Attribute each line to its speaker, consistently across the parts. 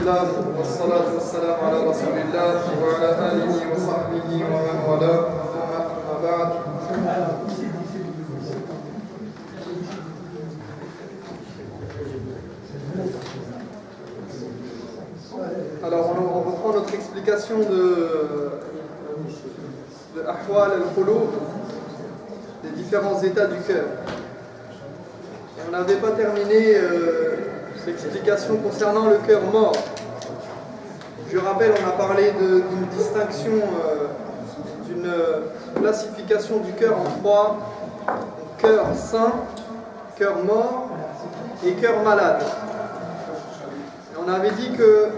Speaker 1: Alhamdulillah, wassalatu wassalamu ala rasulillah wa ala alihi wa sahbihi wa man wala, amma ba'd. Alors on reprend notre explication de Ahwal al-Qulub, des différents états du cœur. Et on n'avait pas terminé l'explication concernant le cœur mort. Je rappelle, on a parlé d'une distinction, d'une classification du cœur en trois: cœur sain, cœur mort et cœur malade. Et on avait dit que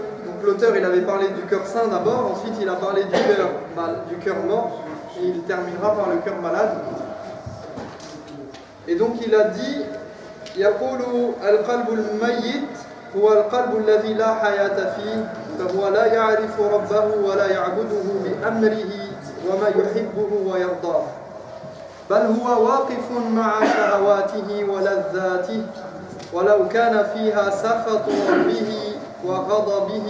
Speaker 1: l'auteur il avait parlé du cœur sain d'abord, ensuite il a parlé du cœur mort, et il terminera par le cœur malade. Et donc il a dit يقول القلب الميت هو القلب الذي لا حياة فيه فهو لا يعرف ربه ولا يعبده بأمره وما يحبه ويرضاه بل هو واقف مع شهواته ولذاته ولو كان فيها سخط ربه وغضبه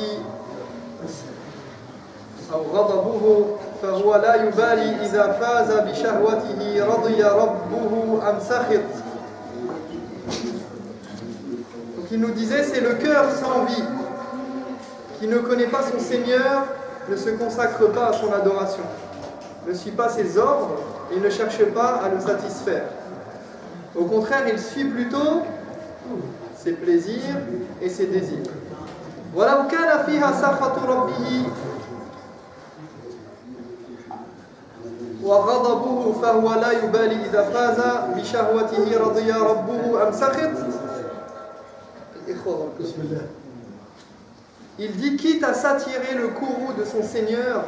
Speaker 1: أو غضبه فهو لا يبالي إذا فاز بشهوته رضي ربه أم سخط. Donc il nous disait, c'est le cœur sans vie qui ne connaît pas son Seigneur, ne se consacre pas à son adoration, ne suit pas ses ordres et ne cherche pas à le satisfaire. Au contraire, il suit plutôt ses plaisirs et ses désirs. ولو كان فيها سخط ربه وغضبه فهو لا يبالي إذا فاز بشهوته رضي ربه أم سخط. Il dit, quitte à s'attirer le courroux de son Seigneur,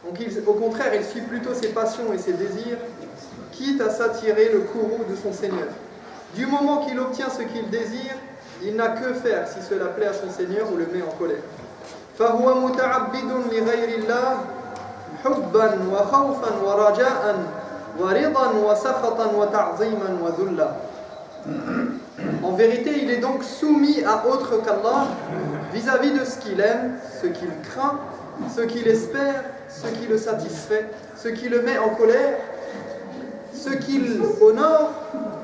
Speaker 1: donc au contraire il suit plutôt ses passions et ses désirs, quitte à s'attirer le courroux de son Seigneur. Du moment qu'il obtient ce qu'il désire, il n'a que faire si cela plaît à son Seigneur ou le met en colère. فهو متعبد لغير الله حبا وخوفا ورجاء ورضا وسخطا وتعظيما وذلا. En vérité, il est donc soumis à autre qu'Allah vis-à-vis de ce qu'il aime, ce qu'il craint, ce qu'il espère, ce qui le satisfait, ce qui le met en colère, ce qu'il honore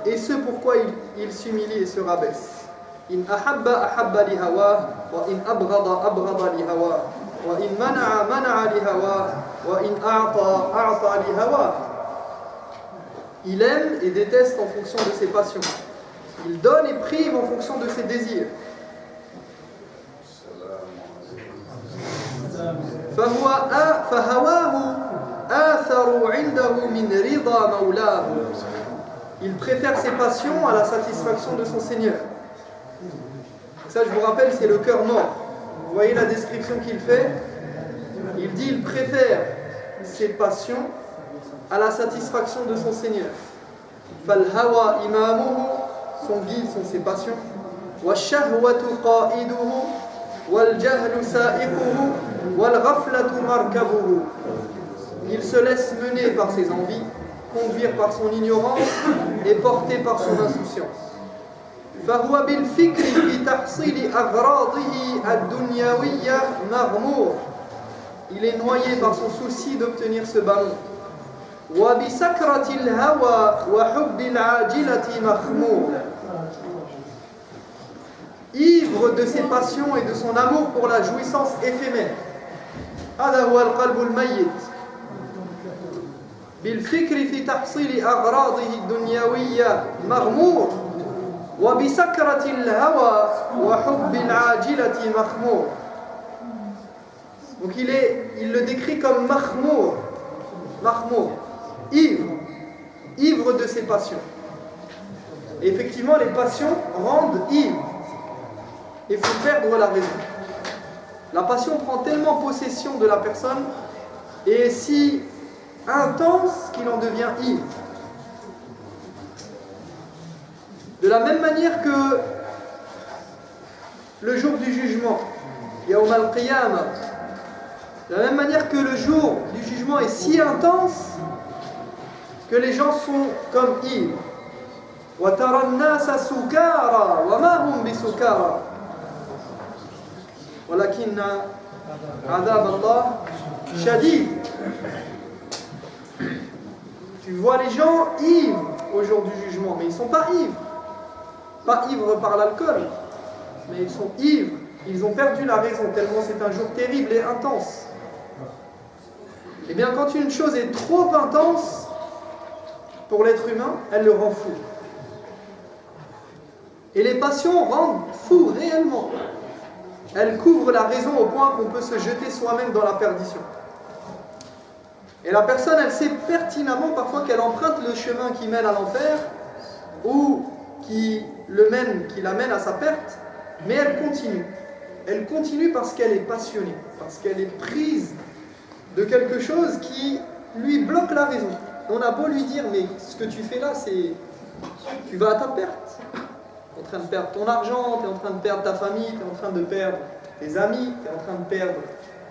Speaker 1: et ce pourquoi il s'humilie et se rabaisse. إن أحب أحب لهواه وإن أبغض أبغض لهواه وإن منع منع لهواه وإن أعطى أعطى لهواه. Il aime et déteste en fonction de ses passions. Il donne et prive en fonction de ses désirs. فهواه آثر عنده من رضا مولاه. Il préfère ses passions à la satisfaction de son Seigneur. Ça, je vous rappelle, c'est le cœur mort. Vous voyez la description qu'il fait? Il dit, il préfère ses passions à la satisfaction de son Seigneur. فالهوى إمامه, son guide sont ses passions. والشهوة قائده والجهل سائقه والغفلة مركبه. Il se laisse mener par ses envies, conduire par son ignorance et porter par son insouciance. فهو بالفكر في تحصيل أغراضه الدنيوية مغمور. Il est noyé par son souci d'obtenir ce ballon. وبسكرة الهوى وحب العاجلة مخمور. Ivre de ses passions et de son amour pour la jouissance éphémère. هذا هو القلب الميت. بالفكر في تحصيل أغراضه الدنيوية مغمور وبسكرة الهوى وحب العاجلة مخمور. Donc il le décrit comme mahmour, ivre de ses passions. Et effectivement, les passions rendent ivre et font perdre la raison. La passion prend tellement possession de la personne et est si intense qu'il en devient ivre. De la même manière que le jour du jugement, Yawm al-Qiyamah, de la même manière que le jour du jugement est si intense que les gens sont comme ivres. وَتَرَى النَّاسَ سُكَارَى وَمَا هُمْ بِسُكَارَى. Walakinna adab Allah shadid. Tu vois les gens ivres au jour du jugement, mais ils ne sont pas ivres. Pas ivres par l'alcool, mais ils sont ivres. Ils ont perdu la raison, tellement c'est un jour terrible et intense. Eh bien, quand une chose est trop intense pour l'être humain, elle le rend fou. Et les passions rendent fou réellement. Elles couvrent la raison au point qu'on peut se jeter soi-même dans la perdition. Et la personne, elle sait pertinemment parfois qu'elle emprunte le chemin qui mène à l'enfer ou qui l'amène à sa perte, mais elle continue. Elle continue parce qu'elle est passionnée, parce qu'elle est prise de quelque chose qui lui bloque la raison. On a beau lui dire, mais ce que tu fais là, tu vas à ta perte. Tu es en train de perdre ton argent, tu es en train de perdre ta famille, tu es en train de perdre tes amis, tu es en train de perdre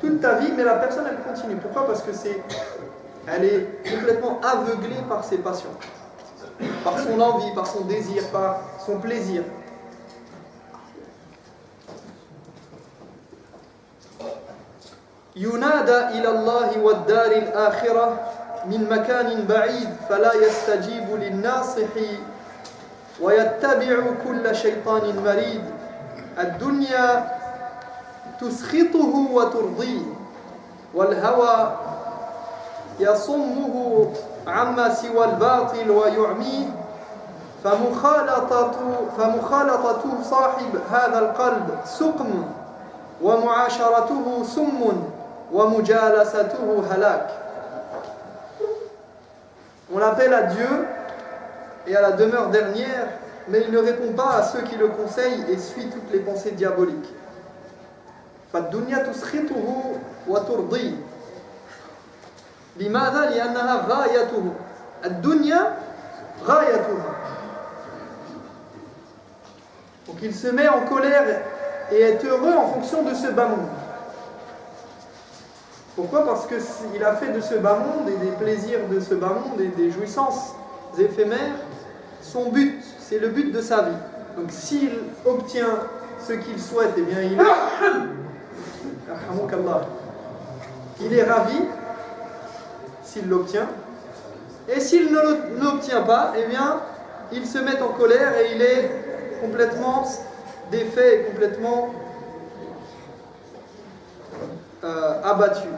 Speaker 1: toute ta vie, mais la personne, elle continue. Pourquoi? Parce que elle est complètement aveuglée par ses passions, par son envie, par son désir, par son plaisir. ينادى إلى الله والدار الآخرة من مكان بعيد فلا يستجيب للناصح ويتبع كل شيطان مريد الدنيا تسخطه وترضيه والهوى يصمه عما سوى الباطل ويعميه فمخالطة صاحب هذا القلب سقم ومعاشرته سم ومجالسته هلاك. On l'appelle à Dieu et à la demeure dernière, mais il ne répond pas à ceux qui le conseillent et suit toutes les pensées diaboliques. فالدنيا تسخطه وترضيه. لماذا؟ لأنها غايته. الدنيا غايته. Donc il se met en colère et est heureux en fonction de ce bas monde. Pourquoi? Parce qu'il a fait de ce bas monde et des plaisirs de ce bas monde et des jouissances éphémères son but, c'est le but de sa vie. Donc s'il obtient ce qu'il souhaite, eh bien il est ravi s'il l'obtient. Et s'il ne l'obtient pas, eh bien il se met en colère et il est complètement défait et complètement abattu.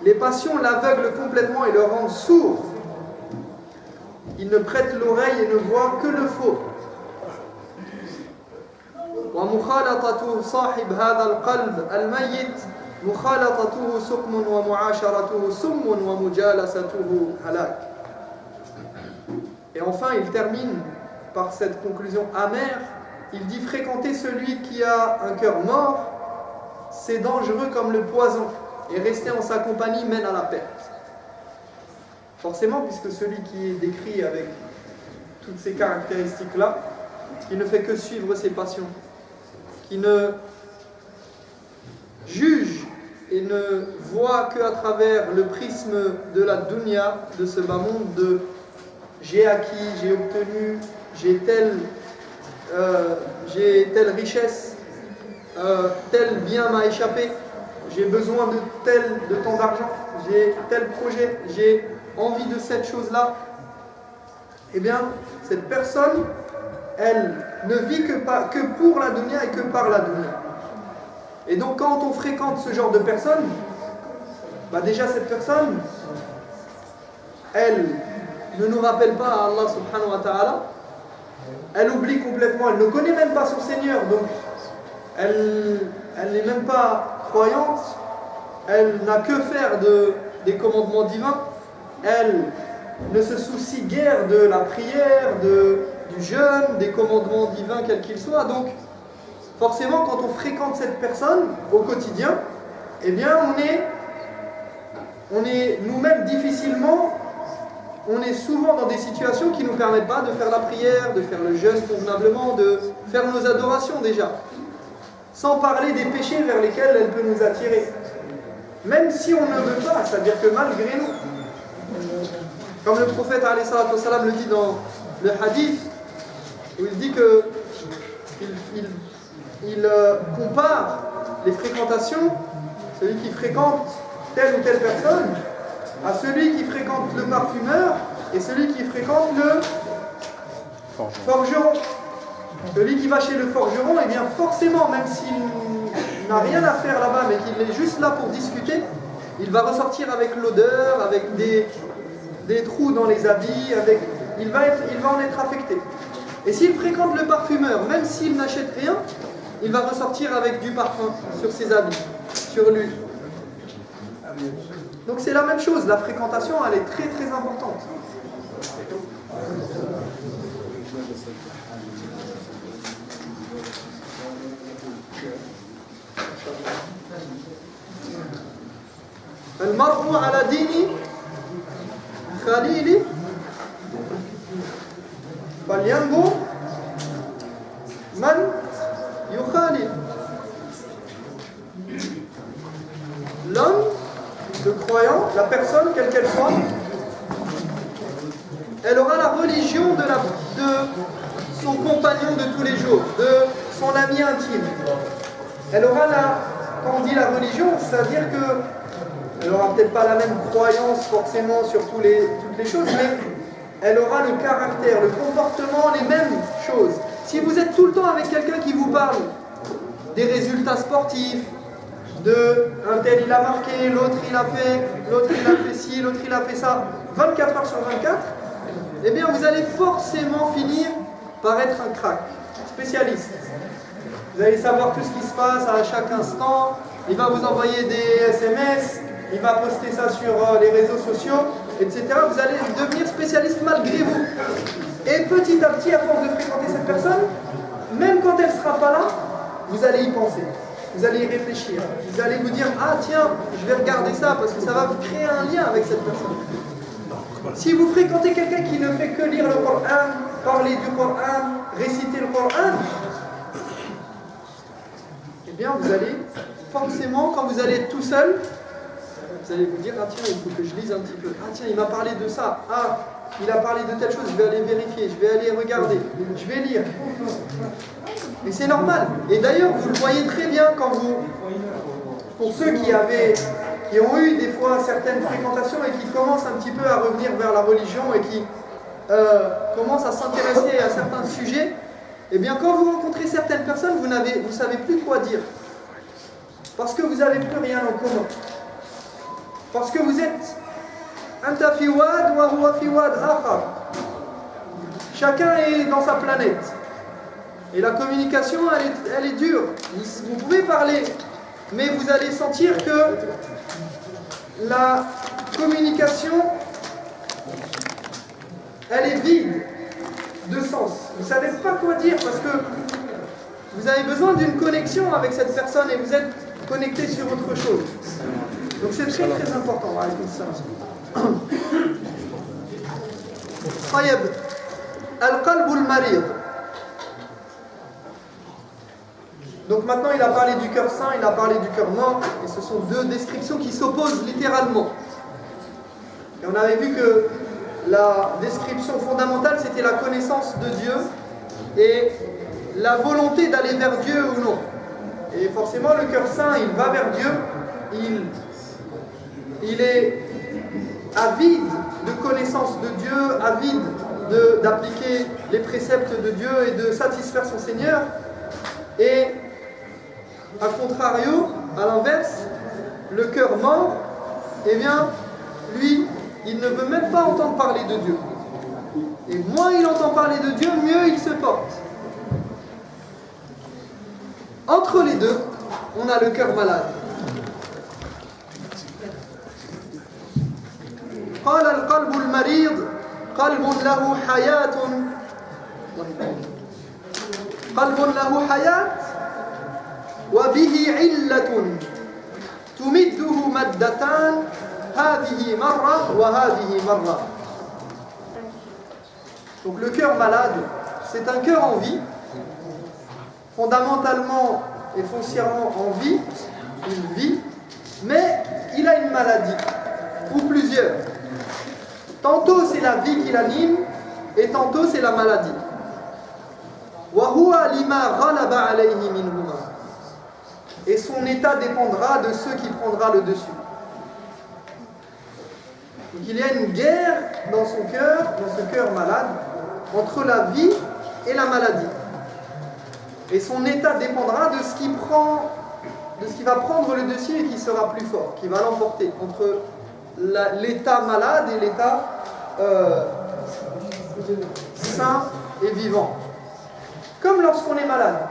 Speaker 1: Les passions l'aveuglent complètement et le rendent sourd. Il ne prête l'oreille et ne voit que le faux. ومخالطة صاحب هذا القلب الميت مخالطته سقم ومعاشرته سم ومجالسته هلاك. Et enfin, il termine par cette conclusion amère. Il dit: fréquenter celui qui a un cœur mort, c'est dangereux comme le poison, et rester en sa compagnie mène à la perte. Forcément, puisque celui qui est décrit avec toutes ces caractéristiques-là, qui ne fait que suivre ses passions, qui ne juge et ne voit qu'à travers le prisme de la dunya, de ce bas monde, de j'ai acquis, j'ai obtenu, j'ai telle richesse, tel bien m'a échappé, j'ai besoin de tant d'argent, j'ai tel projet, j'ai envie de cette chose-là. Eh bien, cette personne, elle ne vit que pour la dunya et que par la dunya. Et donc quand on fréquente ce genre de personnes, déjà cette personne, elle ne nous rappelle pas à Allah subhanahu wa ta'ala, elle oublie complètement, elle ne connaît même pas son Seigneur, donc elle n'est même pas croyante, elle n'a que faire des commandements divins, elle ne se soucie guère de la prière, du jeûne, des commandements divins quels qu'ils soient. Donc forcément, quand on fréquente cette personne au quotidien, eh bien on est nous-mêmes difficilement, on est souvent dans des situations qui ne nous permettent pas de faire la prière, de faire le jeûne convenablement, de faire nos adorations déjà. Sans parler des péchés vers lesquels elle peut nous attirer. Même si on ne veut pas, c'est-à-dire que malgré nous, comme le prophète alayhi salatu wassalam le dit dans le hadith où il dit que il compare les fréquentations, celui qui fréquente telle ou telle personne, à celui qui fréquente le parfumeur et celui qui fréquente le forgeron. Celui qui va chez le forgeron, eh bien forcément, même s'il n'a rien à faire là-bas, mais qu'il est juste là pour discuter, il va ressortir avec l'odeur, avec des trous dans les habits, il va en être affecté. Et s'il fréquente le parfumeur, même s'il n'achète rien, il va ressortir avec du parfum sur ses habits, sur lui. Donc c'est la même chose, la fréquentation, elle est très très importante. المرء على دين خليله فلينظر من يخالل. L'homme, le croyant, la personne, quelle qu'elle soit, elle aura la religion de son compagnon de tous les jours, de son ami intime. Elle aura quand on dit la religion, c'est-à-dire qu'elle n'aura peut-être pas la même croyance forcément sur toutes les choses, mais elle aura le caractère, le comportement, les mêmes choses. Si vous êtes tout le temps avec quelqu'un qui vous parle des résultats sportifs, un tel il a marqué, l'autre il a fait ci, l'autre il a fait ça, 24 heures sur 24, eh bien vous allez forcément finir par être un crack, spécialiste. Vous allez savoir tout ce qui se passe à chaque instant, il va vous envoyer des SMS, il va poster ça sur les réseaux sociaux, etc. Vous allez devenir spécialiste malgré vous. Et petit à petit, à force de fréquenter cette personne, même quand elle ne sera pas là, vous allez y penser. Vous allez y réfléchir. Vous allez vous dire, ah tiens, je vais regarder ça parce que ça va vous créer un lien avec cette personne. Si vous fréquentez quelqu'un qui ne fait que lire le Coran, parler du Coran, réciter le Coran, eh bien vous allez forcément, quand vous allez être tout seul, vous allez vous dire, ah tiens, il faut que je lise un petit peu. Ah tiens, il m'a parlé de ça. Ah, il a parlé de telle chose, je vais aller vérifier, je vais aller regarder, je vais lire. Et c'est normal. Et d'ailleurs, vous le voyez très bien pour ceux qui ont eu des fois certaines fréquentations et qui commencent un petit peu à revenir vers la religion et qui commencent à s'intéresser à certains sujets, eh bien quand vous rencontrez certaines personnes, vous ne savez plus quoi dire. Parce que vous n'avez plus rien en commun. Parce que vous êtes anta fi wad wa huwa fi wad akhar. Chacun est dans sa planète. Et la communication, elle est dure. Vous pouvez parler, mais vous allez sentir que la communication, elle est vide de sens. Vous ne savez pas quoi dire parce que vous avez besoin d'une connexion avec cette personne et vous êtes connecté sur autre chose. Donc c'est très très important. طيب القلب المريض. Donc maintenant il a parlé du cœur saint, il a parlé du cœur mort, et ce sont deux descriptions qui s'opposent littéralement. Et on avait vu que la description fondamentale c'était la connaissance de Dieu et la volonté d'aller vers Dieu ou non. Et forcément le cœur saint il va vers Dieu, il est avide de connaissance de Dieu, avide d'appliquer les préceptes de Dieu et de satisfaire son Seigneur. Et a contrario, à l'inverse, le cœur mort, eh bien, lui, il ne veut même pas entendre parler de Dieu. Et moins il entend parler de Dieu, mieux il se porte. Entre les deux, on a le cœur malade. قال القلب المريض قلب له حياة قلب له حياة وبه علة تمده مدتان هذه مرة وهذه مرة. Donc le cœur malade, c'est un cœur en vie, fondamentalement et foncièrement en vie, il vit, mais il a une maladie, ou plusieurs. Tantôt c'est la vie qui l'anime, et tantôt c'est la maladie. وَهُوَ لِمَا غَلَبَ عَلَيْهِ مِنْهُمَا. Et son état dépendra de ceux qui prendra le dessus. Donc il y a une guerre dans ce cœur malade, entre la vie et la maladie. Et son état dépendra de ce qui va prendre le dessus et qui sera plus fort, qui va l'emporter, entre l'état malade et l'état sain et vivant. Comme lorsqu'on est malade,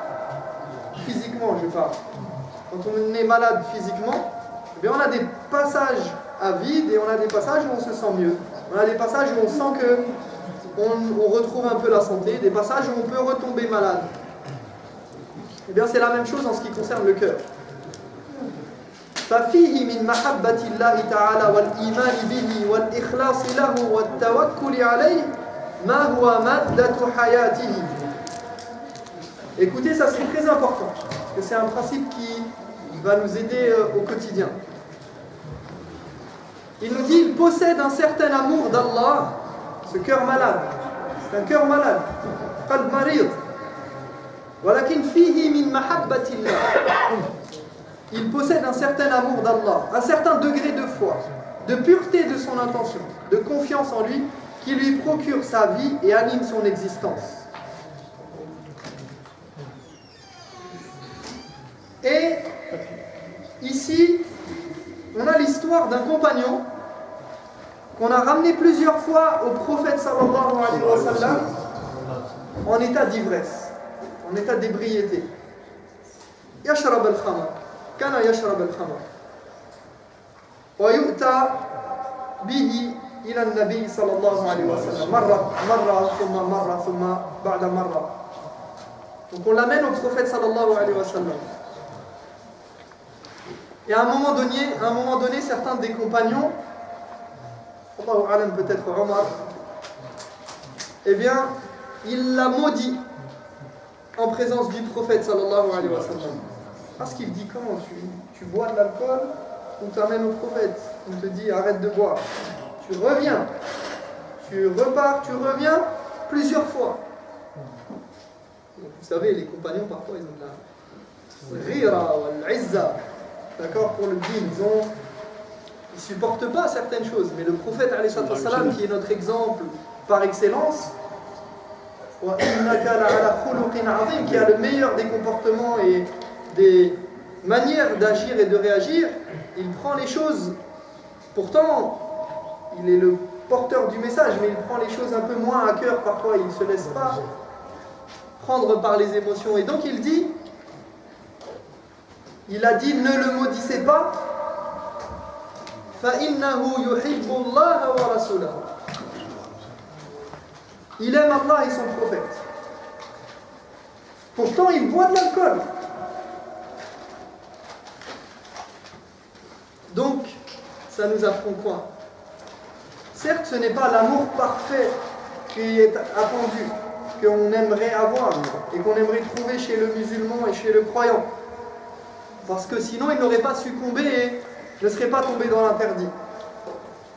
Speaker 1: physiquement je parle. Quand on est malade physiquement, eh bien on a des passages à vide et on a des passages où on se sent mieux. On a des passages où on sent qu'on retrouve un peu la santé, des passages où on peut retomber malade. Eh bien c'est la même chose en ce qui concerne le cœur. ففيه من محبة الله تعالى والإيمان به والإخلاص له والتوكل عليه ما هو مادة حياته. Écoutez, ça c'est très important, parce que c'est un principe qui va nous aider au quotidien. Il nous dit, il possède un certain amour d'Allah, ce cœur malade. C'est un cœur malade. قلب مريض. ولكن فيه من محبة الله. Il possède un certain amour d'Allah, un certain degré de foi, de pureté de son intention, de confiance en lui, qui lui procure sa vie et anime son existence. Et ici, on a l'histoire d'un compagnon qu'on a ramené plusieurs fois au prophète sallallahu alayhi wa sallam en état d'ivresse, en état d'ébriété. Yashrab al-khamar. كان يشرب الخمر ويؤتى به إلى النبي صلى الله عليه وسلم مرة ثم بعد مرة. Donc on l'amène au prophète sallallahu alayhi wa sallam. Et à un moment donné, certains des compagnons, Allahu alam, peut-être Omar, eh bien, il l'a maudit en présence du prophète sallallahu alayhi wa sallam. Parce qu'il dit, comment tu bois de l'alcool, on t'amène au prophète, on te dit arrête de boire. Tu reviens, tu repars, tu reviens plusieurs fois. Donc, vous savez, les compagnons parfois ils ont de la rira ou l'izza, d'accord, pour le din. Ils ne supportent pas certaines choses, mais le prophète alayhi salam, qui est notre exemple par excellence, qui a le meilleur des comportements et des manières d'agir et de réagir, il prend les choses, pourtant il est le porteur du message, mais il prend les choses un peu moins à cœur parfois, il ne se laisse pas prendre par les émotions. Et donc il a dit ne le maudissez pas, فَإِنَّهُ يُحِبُّ اللَّهَ وَرَسُولَهُ. Il aime Allah et son prophète. Pourtant il boit de l'alcool. Donc, ça nous apprend quoi? Certes, ce n'est pas l'amour parfait qui est attendu, qu'on aimerait avoir et qu'on aimerait trouver chez le musulman et chez le croyant. Parce que sinon, il n'aurait pas succombé et ne serait pas tombé dans l'interdit.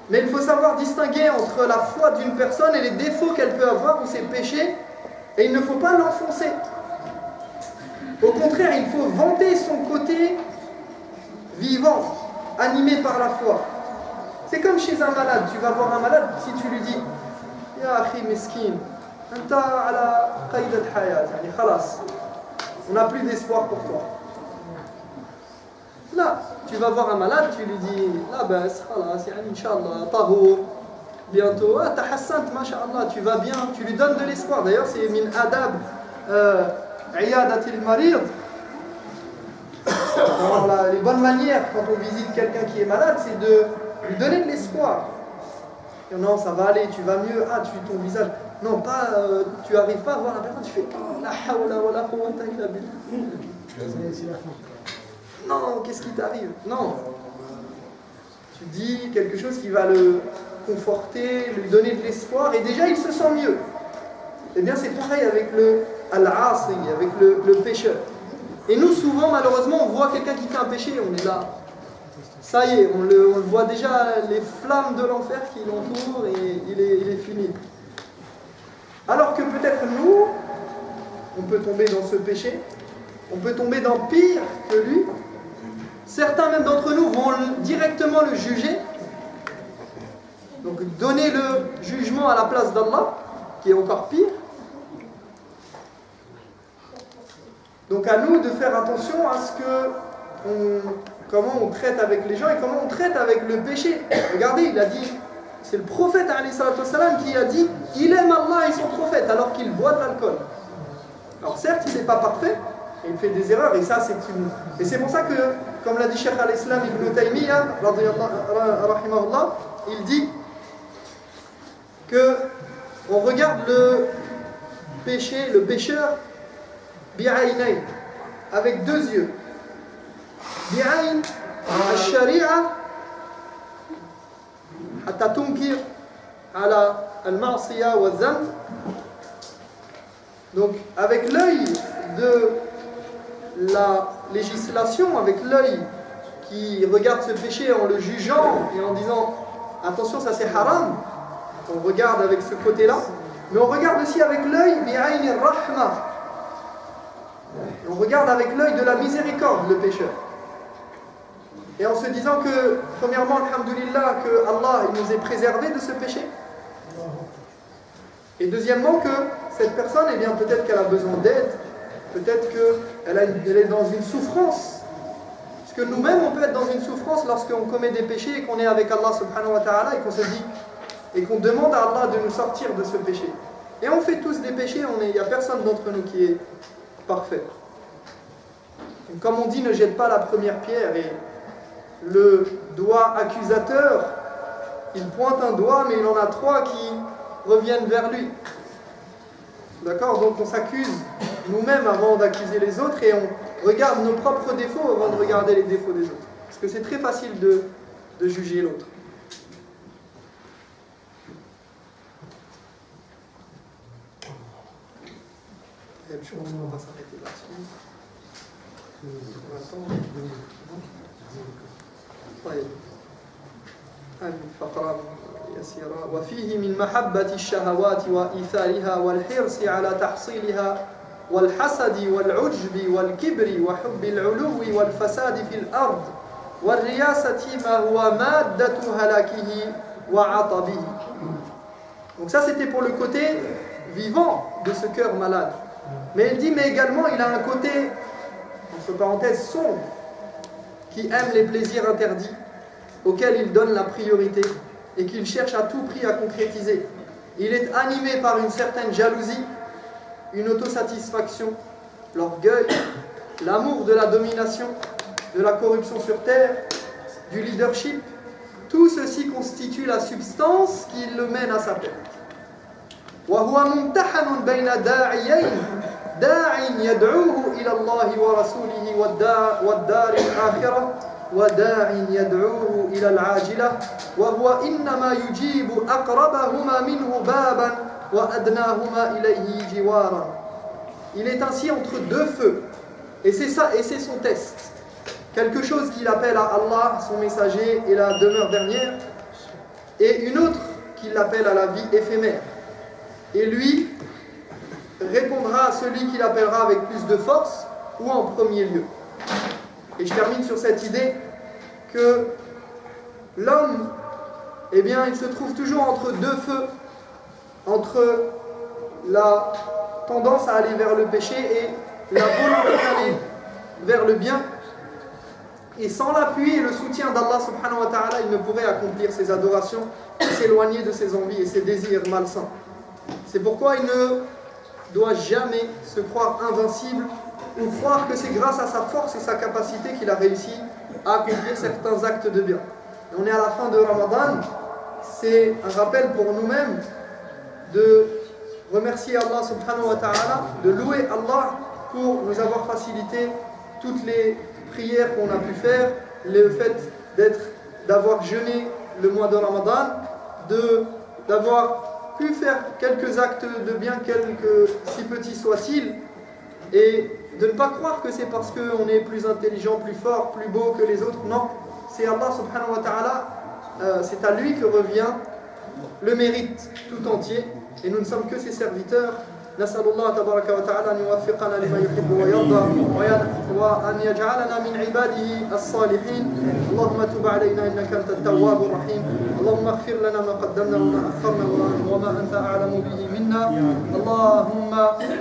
Speaker 1: Mais il faut savoir distinguer entre la foi d'une personne et les défauts qu'elle peut avoir ou ses péchés, et il ne faut pas l'enfoncer. Au contraire, il faut vanter son côté vivant, animé par la foi. C'est comme chez un malade. Tu vas voir un malade, si tu lui dis Ya akhi miskin, anta ala qaydat hayat, yani khalas, on n'a plus d'espoir pour toi. Là, tu vas voir un malade, tu lui dis la bas, khalas, yani inshallah, tahour, bientôt, tahassant, masha'Allah, tu vas bien, tu lui donnes de l'espoir. D'ailleurs, c'est min adab iyadatil marid. Les bonnes manières quand on visite quelqu'un qui est malade, c'est de lui donner de l'espoir. Non, ça va aller, tu vas mieux, ton visage. Non, pas, tu n'arrives pas à voir la personne, tu fais la hawla wa la quwwata illa billah. Non, qu'est-ce qui t'arrive? Non. Tu dis quelque chose qui va le conforter, lui donner de l'espoir, et déjà il se sent mieux. Eh bien, c'est pareil avec le al-asi, avec le pécheur. Et nous, souvent, malheureusement, on voit quelqu'un qui fait un péché, on est là. Ça y est, on le voit déjà, les flammes de l'enfer qui l'entourent et il est fini. Alors que peut-être nous, on peut tomber dans ce péché, on peut tomber dans pire que lui. Certains même d'entre nous vont directement le juger, donc donner le jugement à la place d'Allah, qui est encore pire. Donc à nous de faire attention à ce que comment on traite avec les gens et comment on traite avec le péché. Regardez, il a dit, c'est le prophète alayhi salatu wassalam qui a dit il aime Allah et son prophète alors qu'il boit de l'alcool. Alors certes, il n'est pas parfait, et il fait des erreurs, et ça c'est une... Et c'est pour ça que, comme l'a dit Cheikh al-Islam Ibn Taymiyyah, rahimahullah, il dit que on regarde le péché, le pécheur, bi'aynayn, avec deux yeux. Bi'ayn al-shari'a hatta tunkir ala al-ma'siya wa dhanb. Donc avec l'œil de la législation, avec l'œil qui regarde ce péché en le jugeant et en disant attention, ça c'est haram, on regarde avec ce côté-là, mais on regarde aussi avec l'œil bi'ayn ar-rahma. On regarde avec l'œil de la miséricorde le pécheur. Et en se disant que, premièrement, alhamdoulilah, que Allah il nous est préservé de ce péché. Et deuxièmement, que cette personne, eh bien, peut-être qu'elle a besoin d'aide, peut-être qu'elle est dans une souffrance. Parce que nous-mêmes, on peut être dans une souffrance lorsqu'on commet des péchés et qu'on est avec Allah subhanahu wa ta'ala et qu'on se dit, et qu'on demande à Allah de nous sortir de ce péché. Et on fait tous des péchés, il n'y a personne d'entre nous qui est parfait. Donc, comme on dit, ne jette pas la première pierre, et le doigt accusateur, il pointe un doigt, mais il en a trois qui reviennent vers lui. D'accord? Donc on s'accuse nous-mêmes avant d'accuser les autres, et on regarde nos propres défauts avant de regarder les défauts des autres. Parce que c'est très facile de juger l'autre. Je pense qu'on va s'arrêter là-dessus. طيب الفقرة يسيرة وفيه من محبة الشهوات وإيثارها والحرص على تحصيلها والحسد والعجب والكبر وحب العلو والفساد في الأرض والرياسة ما هو مادة هلاكه وعطبه. Donc ça c'était pour le côté vivant de ce cœur malade. Mais il dit, mais également il a un côté, entre parenthèses, sombre, qui aime les plaisirs interdits, auxquels il donne la priorité et qu'il cherche à tout prix à concrétiser. Il est animé par une certaine jalousie, une autosatisfaction, l'orgueil, l'amour de la domination, de la corruption sur terre, du leadership. Tout ceci constitue la substance qui le mène à sa perte. وهو ممتحن بين داعيين داع يدعوه إلى الله ورسوله والدار الآخرة وداع يدعوه إلى العاجلة وهو إنما يجيب أقربهما منه بابا وأدناهما إليه جوارا. Il est ainsi entre deux feux, et c'est ça, et c'est son test. Quelque chose qu'il appelle à Allah, son messager et la demeure dernière, et une autre qui l'appelle à la vie éphémère. Et lui répondra à celui qui l'appellera avec plus de force ou en premier lieu. Et je termine sur cette idée que l'homme, eh bien, il se trouve toujours entre deux feux, entre la tendance à aller vers le péché et la volonté d'aller vers le bien. Et sans l'appui et le soutien d'Allah subhanahu wa ta'ala, il ne pourrait accomplir ses adorations et s'éloigner de ses envies et ses désirs malsains. C'est pourquoi il ne doit jamais se croire invincible ou croire que c'est grâce à sa force et sa capacité qu'il a réussi à accomplir certains actes de bien. Et on est à la fin de Ramadan, c'est un rappel pour nous-mêmes de remercier Allah subhanahu wa ta'ala, de louer Allah pour nous avoir facilité toutes les prières qu'on a pu faire, le fait d'avoir jeûné le mois de Ramadan, d'avoir pu faire quelques actes de bien, quelques si petits soient-ils, et de ne pas croire que c'est parce qu'on est plus intelligent, plus fort, plus beau que les autres. Non, c'est Allah subhanahu wa ta'ala, c'est à lui que revient le mérite tout entier. et nous ne sommes que ses serviteurs. نسأل الله تبارك وتعالى أن يوفقنا لما يحب ويرضى وأن يجعلنا من عباده الصالحين. اللهم تب علينا إنك أنت التواب الرحيم. اللهم اغفر لنا ما قدمنا وما أخرنا وما أنت أعلم به منا. اللهم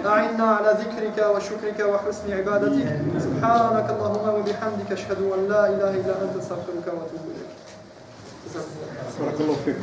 Speaker 1: أعنا على ذكرك وشكرك وحسن عبادتك. سبحانك اللهم وبحمدك أشهد أن لا إله إلا أنت أستغفرك وأتوب إليك.
Speaker 2: بارك الله فيك.